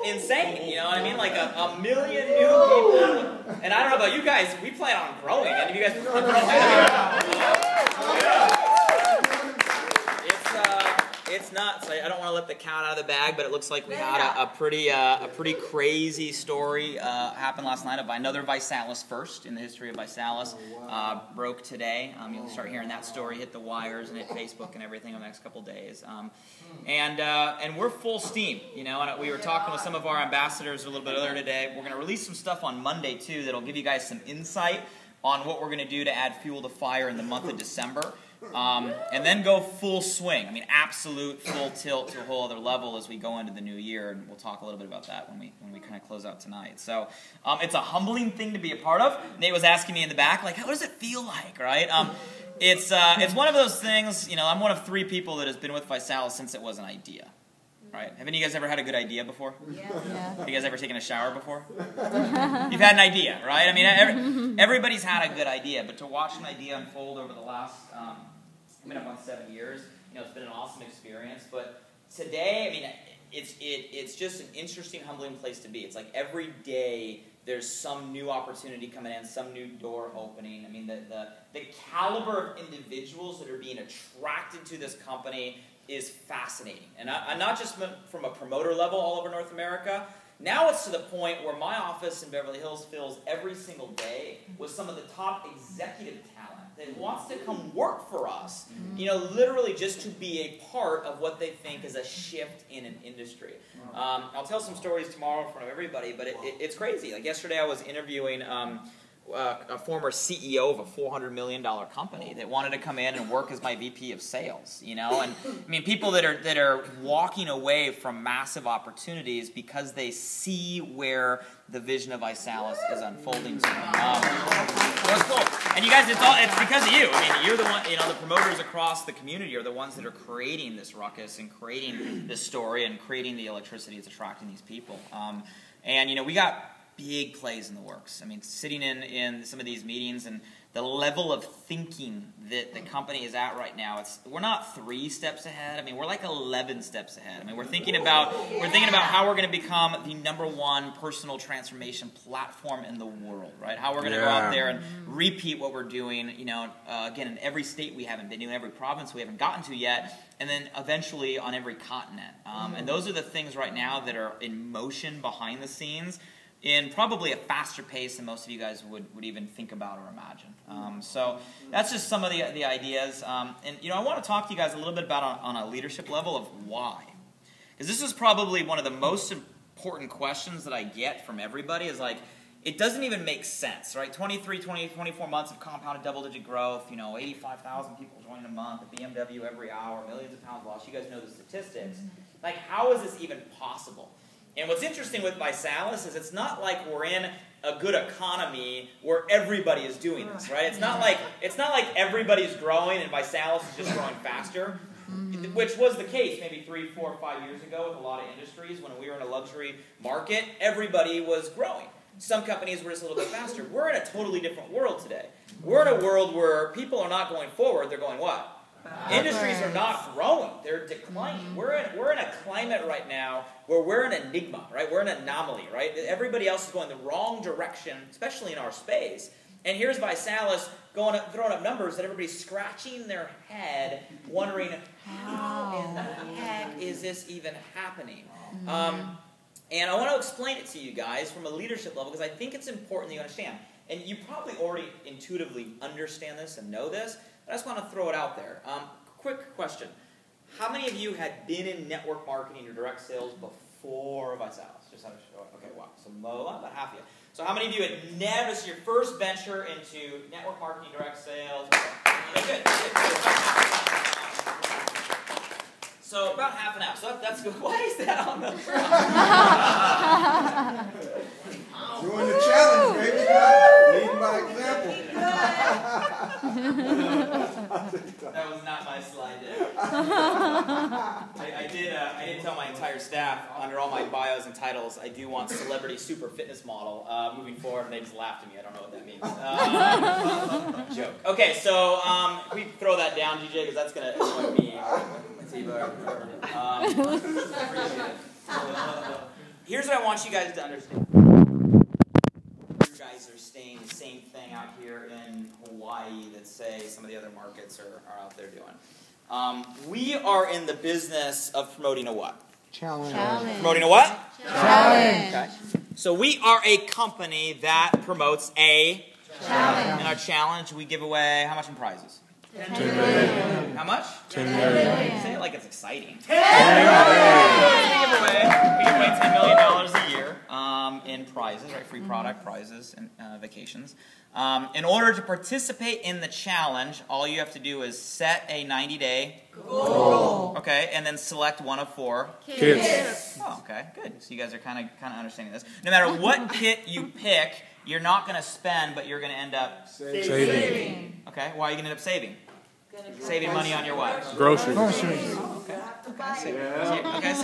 insane, you know what I mean? Like a million new people. And I don't know about you guys, we plan on growing. And you guys it's nuts. I don't want to let the cat out of the bag, but it looks like we had a pretty crazy story happen last night of another ViSalus first in the history of ViSalus. Broke today. You'll start hearing that story hit the wires and hit Facebook and everything in the next couple days. And we're full steam, you know. And we were talking with some of our ambassadors a little bit earlier today. We're going to release some stuff on Monday too that'll give you guys some insight on what we're going to do to add fuel to fire in the month of December. And then go full swing. I mean, absolute full tilt to a whole other level as we go into the new year, and we'll talk a little bit about that when we kind of close out tonight. So it's a humbling thing to be a part of. Nate was asking me in the back, like, how does it feel like, right? It's one of those things, you know, I'm one of 3 people that has been with ViSalus since it was an idea. Right? Have any of you guys ever had a good idea before? Yeah. Have you guys ever taken a shower before? You've had an idea, right? I mean, everybody's had a good idea, but to watch an idea unfold over the last, coming up on 7 years, you know, it's been an awesome experience. But today, I mean, it's just an interesting, humbling place to be. It's like every day there's some new opportunity coming in, some new door opening. I mean, the caliber of individuals that are being attracted to this company is fascinating. And not just from a promoter level all over North America. Now it's to the point where my office in Beverly Hills fills every single day with some of the top executive talent that wants to come work for us, you know, literally just to be a part of what they think is a shift in an industry. I'll tell some stories tomorrow in front of everybody, but it's crazy. Like yesterday I was interviewing a former CEO of a $400 million company that wanted to come in and work as my VP of sales, you know, and I mean people that are walking away from massive opportunities because they see where the vision of ViSalus is unfolding to them. That's cool. And you guys, it's because of you. I mean, you're the one, you know, the promoters across the community are the ones that are creating this ruckus and creating this story and creating the electricity that's attracting these people. And you know, we got big plays in the works. I mean, sitting in some of these meetings and the level of thinking that the company is at right now, we're not 3 steps ahead. I mean, we're like 11 steps ahead. I mean, we're thinking about how we're going to become the #1 personal transformation platform in the world, right? How we're going to go out there and repeat what we're doing, you know, again, in every state we haven't been to, in every province we haven't gotten to yet, and then eventually on every continent. And those are the things right now that are in motion behind the scenes, in probably a faster pace than most of you guys would even think about or imagine. So that's just some of the ideas. And you know, I want to talk to you guys a little bit about on a leadership level of why. Because this is probably one of the most important questions that I get from everybody is like, it doesn't even make sense, right? 24 months of compounded double-digit growth, you know, 85,000 people joining a month, a BMW every hour, millions of pounds lost. You guys know the statistics. Like, how is this even possible? And what's interesting with ViSalus is it's not like we're in a good economy where everybody is doing this, right? It's not like everybody's growing and ViSalus is just growing faster, which was the case maybe 3, 4, 5 years ago with a lot of industries. When we were in a luxury market, everybody was growing. Some companies were just a little bit faster. We're in a totally different world today. We're in a world where people are not going forward, they're going what? Industries are not growing, they're declining. We're in a climate right now where we're an enigma, right? We're an anomaly, right? Everybody else is going the wrong direction, especially in our space. And here's ViSalus throwing up numbers that everybody's scratching their head, wondering, how in the heck is this even happening? And I want to explain it to you guys from a leadership level because I think it's important that you understand. And you probably already intuitively understand this and know this, but I just want to throw it out there. Quick question. How many of you had been in network marketing or direct sales before ViSalus? Just out of show. Okay, wow. So about half of you. So how many of you had never, this is your first venture into network marketing, direct sales? Okay, good. So about half and half. So that's good. Why is that on the front? Doing the challenge, baby. Leading by example. That was not my slide deck. I did tell my entire staff under all my bios and titles I do want celebrity super fitness model moving forward, and they just laughed at me. I don't know what that means. Joke. Okay, so we throw that down, DJ, because that's gonna annoy me. Here's what I want you guys to understand. You guys are saying the same thing out here in Hawaii that, say, some of the other markets are out there doing. We are in the business of promoting a what? Challenge. Promoting a what? Challenge. Okay. So we are a company that promotes a challenge. In our challenge, we give away how much in prizes? 10 million. How much? 10 million. Say it like it's exciting. 10 million. We give away $10 million a year in prizes, right? Free product, prizes, and vacations. In order to participate in the challenge, all you have to do is set a 90-day goal. Okay, and then select one of 4 Kids. Oh, okay, good. So you guys are kind of understanding this. No matter what kit you pick, you're not going to spend, but you're going to end up Saving. Okay, why are you going to end up saving? Saving money on your what? Groceries. Okay,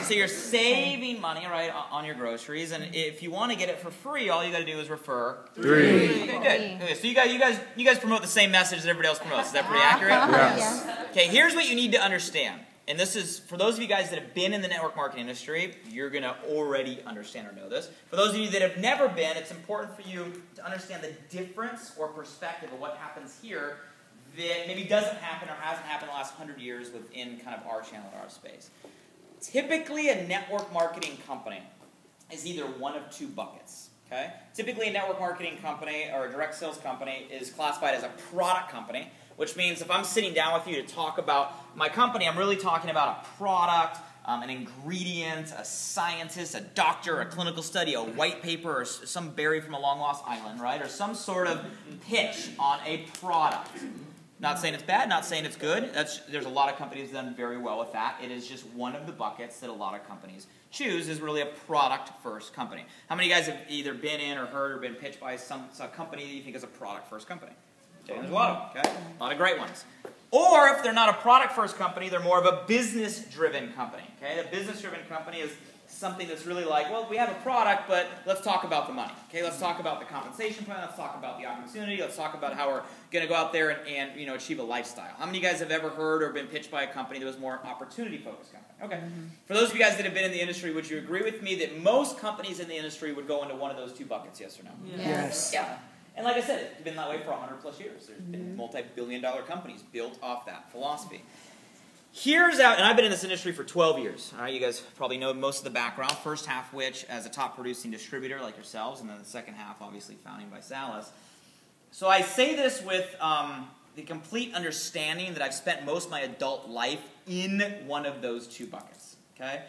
so you're saving money, right, on your groceries, and if you want to get it for free, all you got to do is refer 3. Okay, good. Okay, so you guys promote the same message that everybody else promotes. Is that pretty accurate? Yes. Okay, here's what you need to understand. And this is, for those of you guys that have been in the network marketing industry, you're going to already understand or know this. For those of you that have never been, it's important for you to understand the difference or perspective of what happens here that maybe doesn't happen or hasn't happened in the last 100 years within kind of our channel or our space. Typically, a network marketing company is either one of 2 buckets. Okay? Typically, a network marketing company or a direct sales company is classified as a product company, which means if I'm sitting down with you to talk about my company, I'm really talking about a product, an ingredient, a scientist, a doctor, a clinical study, a white paper, or some berry from a long-lost island, right? Or some sort of pitch on a product. Not saying it's bad, not saying it's good. There's a lot of companies that have done very well with that. It is just one of the buckets that a lot of companies choose is really a product-first company. How many of you guys have either been in or heard or been pitched by some company that you think is a product-first company? Okay, there's a lot of them, okay? A lot of great ones. Or if they're not a product-first company, they're more of a business-driven company, okay? A business-driven company is something that's really like, well, we have a product, but let's talk about the money, okay? Let's talk about the compensation plan. Let's talk about the opportunity. Let's talk about how we're going to go out there and achieve a lifestyle. How many of you guys have ever heard or been pitched by a company that was more opportunity-focused company? Okay. For those of you guys that have been in the industry, would you agree with me that most companies in the industry would go into one of those 2 buckets, yes or no? Yes. Yeah. And like I said, it's been that way for 100 plus years. There's been multi-billion-dollar companies built off that philosophy. And I've been in this industry for 12 years. All right, you guys probably know most of the background. First half which as a top producing distributor like yourselves, and then the second half obviously founding ViSalus. So I say this with the complete understanding that I've spent most of my adult life in one of those 2 buckets. Okay?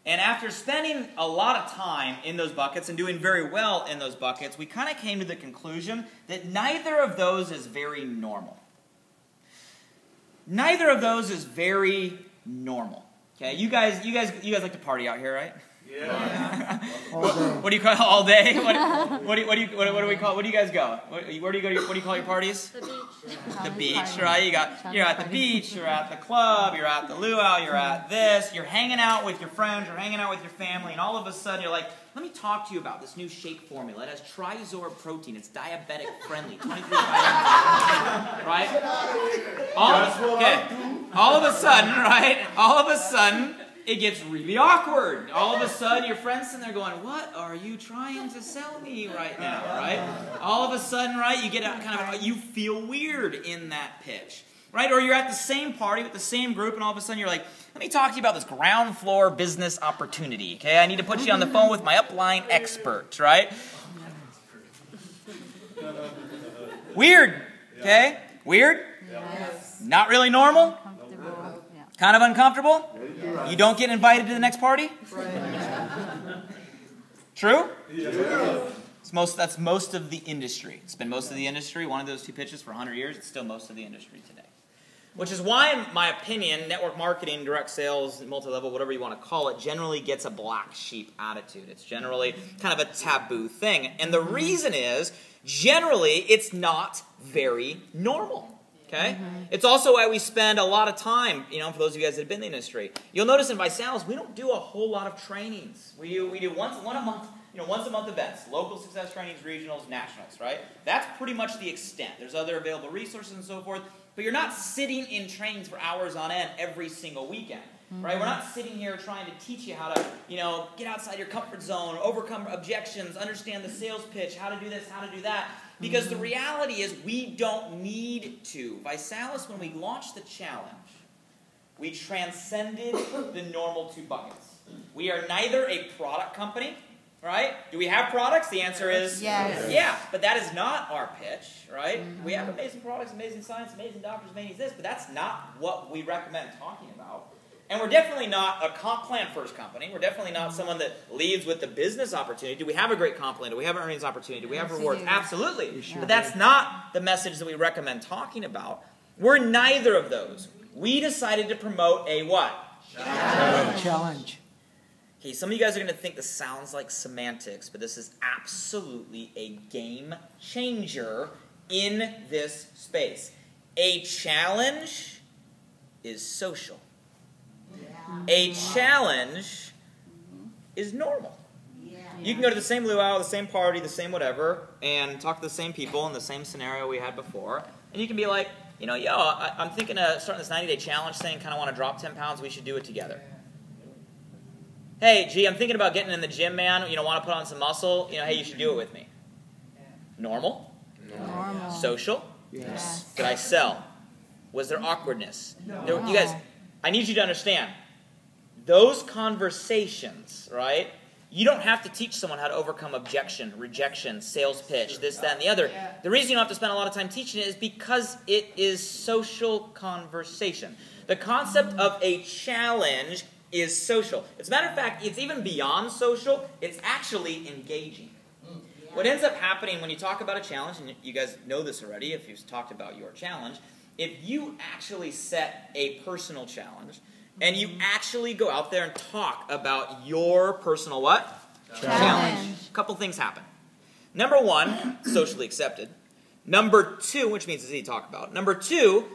And after spending a lot of time in those buckets and doing very well in those buckets, we kind of came to the conclusion that neither of those is very normal. Neither of those is very normal. Okay, you guys like to party out here, right? Yeah. What do you call all day? What do we call? What do you guys go? Where do you go? What do you call your parties? The beach. The beach, right? You're at the beach. You're at the club. You're at the luau. You're at this. You're hanging out with your friends. You're hanging out with your family, and all of a sudden you're like, let me talk to you about this new shake formula. It has trizorb protein. It's diabetic friendly. 23 vitamins. Right? All of a sudden, right? All of a sudden, it gets really awkward. All of a sudden, your friend's sitting there going, what are you trying to sell me right now, right? All of a sudden, right, you get you feel weird in that pitch, right? Or you're at the same party with the same group, and all of a sudden you're like, let me talk to you about this ground floor business opportunity, okay? I need to put you on the phone with my upline expert, right? Weird, okay? Weird? Yes. Not really normal? Kind of uncomfortable? You don't get invited to the next party? True? That's most of the industry. It's been most of the industry. One of those 2 pitches for 100 years. It's still most of the industry today. Which is why, in my opinion, network marketing, direct sales, multi-level, whatever you want to call it, generally gets a black sheep attitude. It's generally kind of a taboo thing. And the reason is, generally, it's not very normal. Okay? It's also why we spend a lot of time, for those of you guys that have been in the industry. You'll notice in ViSalus, we don't do a whole lot of trainings. We do once a month events, local success trainings, regionals, nationals, right? That's pretty much the extent. There's other available resources and so forth, but you're not sitting in trainings for hours on end every single weekend. right? We're not sitting here trying to teach you how to, get outside your comfort zone, overcome objections, understand the sales pitch, how to do this, how to do that. Because the reality is we don't need to. ViSalus, when we launched the challenge, we transcended the normal 2 buckets. We are neither a product company, right? Do we have products? The answer is yes. Yeah, but that is not our pitch, right? We have amazing products, amazing science, amazing doctors, amazing this, but that's not what we recommend talking about. And we're definitely not a comp plan first company. We're definitely not someone that leads with the business opportunity. Do we have a great comp plan? Do we have an earnings opportunity? Do we have rewards? Absolutely. But that's not the message that we recommend talking about. We're neither of those. We decided to promote a what? Challenge. Okay, some of you guys are going to think this sounds like semantics, but this is absolutely a game changer in this space. A challenge is social. A challenge is normal. You can go to the same luau, the same party, the same whatever, and talk to the same people in the same scenario we had before, and you can be like, I'm thinking of starting this 90-day challenge thing, kind of want to drop 10 pounds, we should do it together. Hey, I'm thinking about getting in the gym, man, want to put on some muscle, hey, you should do it with me. Normal? Normal. Social? Yes. Did I sell? Was there awkwardness? You guys, I need you to understand, those conversations, right? You don't have to teach someone how to overcome objection, rejection, sales pitch, this, that, and the other. The reason you don't have to spend a lot of time teaching it is because it is social conversation. The concept of a challenge is social. As a matter of fact, it's even beyond social. It's actually engaging. What ends up happening when you talk about a challenge, and you guys know this already if you've talked about your challenge, if you actually set a personal challenge, and you actually go out there and talk about your personal what? Challenge. A couple things happen. Number 1, socially accepted. Number 2, which means it's easy to talk about. Number 2,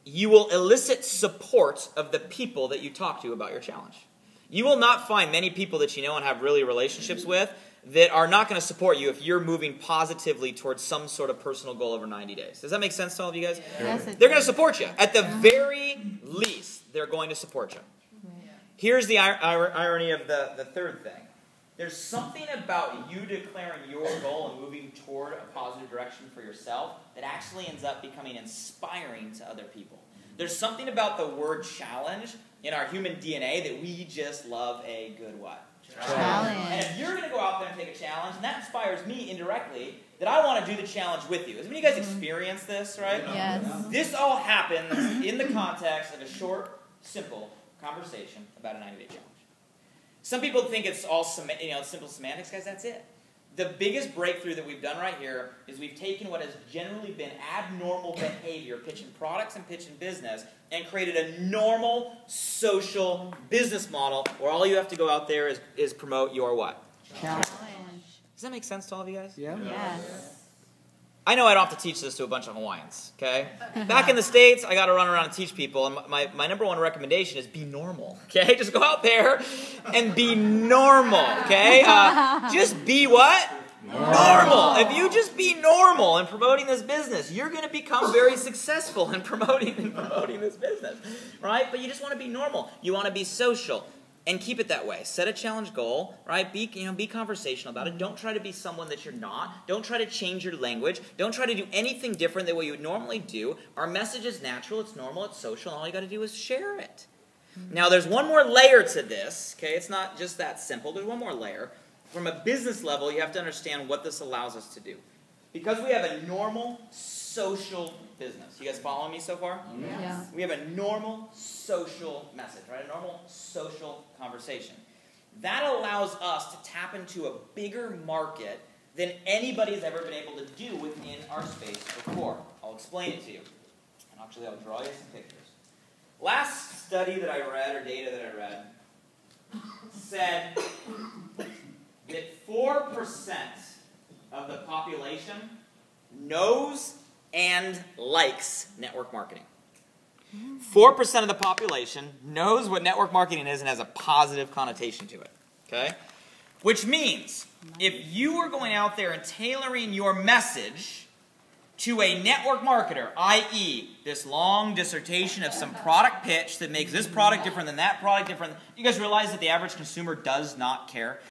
you will elicit support of the people that you talk to about your challenge. You will not find many people that you know and have really relationships with that are not going to support you if you're moving positively towards some sort of personal goal over 90 days. Does that make sense to all of you guys? Yes, They're going to support you. At the very least, they're going to support you. Here's the irony of the third thing. There's something about you declaring your goal and moving toward a positive direction for yourself that actually ends up becoming inspiring to other people. There's something about the word challenge in our human DNA that we just love a good what? Challenge. And if you're going to go out there and take a challenge, and that inspires me indirectly, that I want to do the challenge with you. Has any of you guys experienced this, right? Yes. This all happens in the context of a short, simple conversation about a 90-day challenge. Some people think it's all simple semantics, guys. That's it. The biggest breakthrough that we've done right here is we've taken what has generally been abnormal behavior, pitching products and pitching business, and created a normal social business model where all you have to go out there is promote your what? Challenge. Does that make sense to all of you guys? Yeah. Yes. I know I don't have to teach this to a bunch of Hawaiians, okay? Back in the States, I got to run around and teach people, and my number 1 recommendation is be normal, okay? Just go out there and be normal, okay? Just be what? Normal. If you just be normal in promoting this business, you're going to become very successful in promoting this business, right? But you just want to be normal. You want to be social. And keep it that way. Set a challenge goal, right? Be conversational about it. Don't try to be someone that you're not. Don't try to change your language. Don't try to do anything different than what you would normally do. Our message is natural, it's normal, it's social, and all you got to do is share it. Now, there's one more layer to this, okay? It's not just that simple. There's one more layer. From a business level, you have to understand what this allows us to do. Because we have a normal social business. You guys following me so far? Yeah. We have a normal social message, right? A normal social conversation. That allows us to tap into a bigger market than anybody's ever been able to do within our space before. I'll explain it to you. And actually, I'll draw you some pictures. Last study that I read, or data that I read, said that 4% of the population knows and likes network marketing. 4% of the population knows what network marketing is and has a positive connotation to it. Okay? Which means, if you are going out there and tailoring your message to a network marketer, i.e., this long dissertation of some product pitch that makes this product different than that product different. You guys realize that the average consumer does not care?